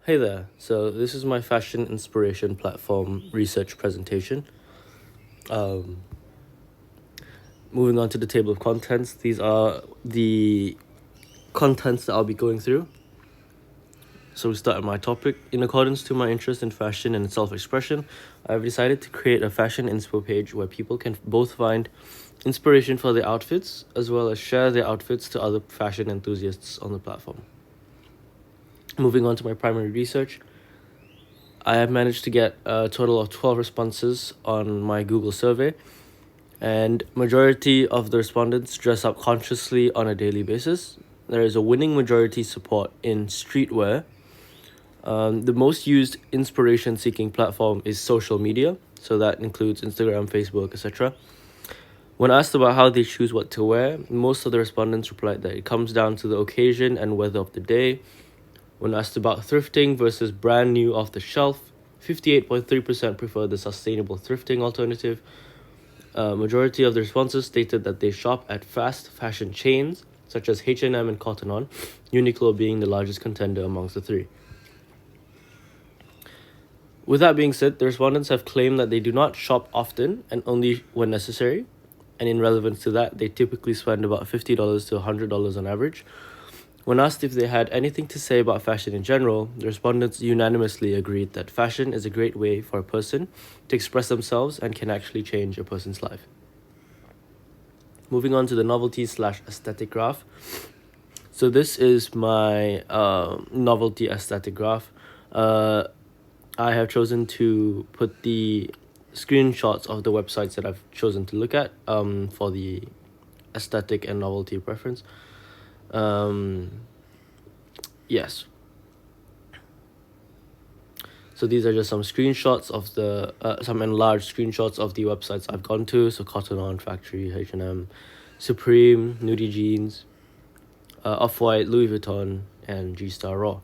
Hey there. So this is my fashion inspiration platform research presentation. Um, Moving on to the table of contents. These are the contents that I'll be going through. So we start at my topic. In accordance to my interest in fashion and self-expression, I've decided to create a fashion inspo page where people can both find inspiration for their outfits as well as share their outfits to other fashion enthusiasts on the platform. Moving on to my primary research, I have managed to get a total of 12 responses on my Google survey, and majority of the respondents dress up consciously on a daily basis. There is a winning majority support in streetwear. The most used inspiration-seeking platform is social media, so that includes Instagram, Facebook, etc. When asked about how they choose what to wear, most of the respondents replied that it comes down to the occasion and weather of the day. When asked about thrifting versus brand new off the shelf, 58.3% prefer the sustainable thrifting alternative. Majority of the responses stated that they shop at fast fashion chains such as H&M and Cotton On, Uniqlo being the largest contender amongst the three. With that being said, the respondents have claimed that they do not shop often and only when necessary. And in relevance to that, they typically spend about $50 to $100 on average. When asked if they had anything to say about fashion in general, the respondents unanimously agreed that fashion is a great way for a person to express themselves and can actually change a person's life. Moving on to the novelty/aesthetic graph. So this is my novelty aesthetic graph. I have chosen to put the screenshots of the websites that I've chosen to look at for the aesthetic and novelty preference. Yes. So these are just some screenshots of some enlarged screenshots of the websites I've gone to. So Cotton On, Factory, H&M, Supreme, Nudie Jeans, Off-White, Louis Vuitton, and G-Star Raw.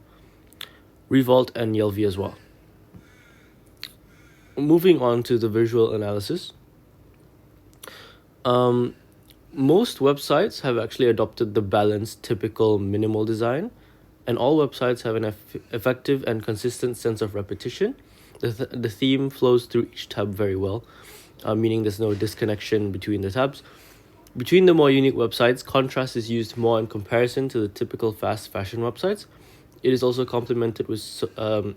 Revolt and Yelvy as well. Moving on to the visual analysis. Most websites have actually adopted the balanced, typical, minimal design, and all websites have an effective and consistent sense of repetition. The theme flows through each tab very well, meaning there's no disconnection between the tabs. Between the more unique websites, contrast is used more in comparison to the typical fast fashion websites. It is also complemented with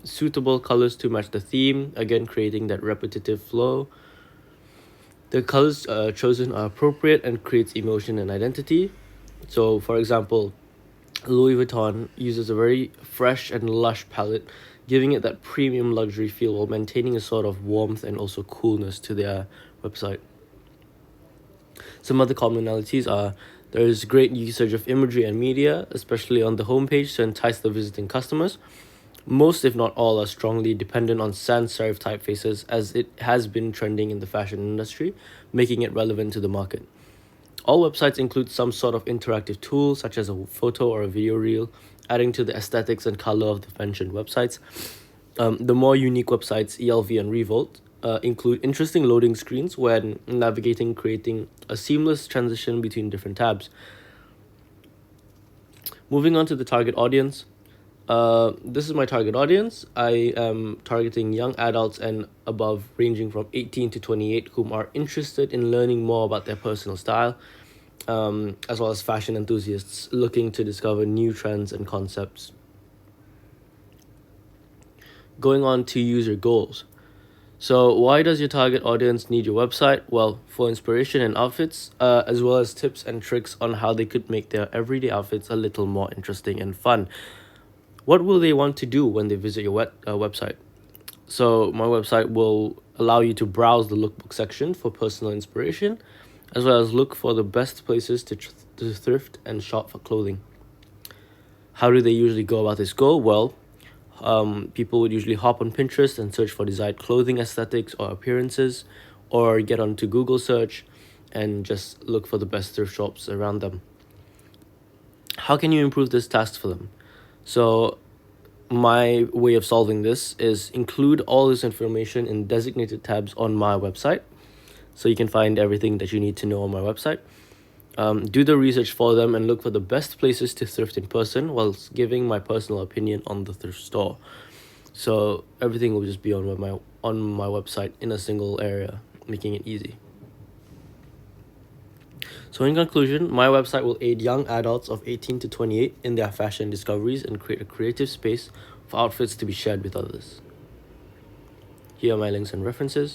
suitable colors to match the theme, again creating that repetitive flow. The colors chosen are appropriate and creates emotion and identity. So, for example, Louis Vuitton uses a very fresh and lush palette, giving it that premium luxury feel while maintaining a sort of warmth and also coolness to their website. Some other commonalities are there is great usage of imagery and media, especially on the homepage to entice the visiting customers. Most, if not all, are strongly dependent on sans serif typefaces as it has been trending in the fashion industry, making it relevant to the market. All websites include some sort of interactive tool, such as a photo or a video reel, adding to the aesthetics and color of the mentioned websites. The more unique websites, ELV and Revolt, include interesting loading screens when navigating, creating a seamless transition between different tabs. Moving on to the target audience. This is my target audience. I am targeting young adults and above, ranging from 18 to 28, whom are interested in learning more about their personal style, as well as fashion enthusiasts looking to discover new trends and concepts. Going on to user goals. So why does your target audience need your website? Well, for inspiration and outfits, as well as tips and tricks on how they could make their everyday outfits a little more interesting and fun. What will they want to do when they visit your website? So my website will allow you to browse the lookbook section for personal inspiration, as well as look for the best places to thrift and shop for clothing. How do they usually go about this goal? Well, people would usually hop on Pinterest and search for desired clothing aesthetics or appearances, or get onto Google search and just look for the best thrift shops around them. How can you improve this task for them? So my way of solving this is include all this information in designated tabs on my website, so you can find everything that you need to know on my website. Do the research for them and look for the best places to thrift in person whilst giving my personal opinion on the thrift store. So everything will just be on my website in a single area, making it easy. So in conclusion, my website will aid young adults of 18 to 28 in their fashion discoveries and create a creative space for outfits to be shared with others. Here are my links and references.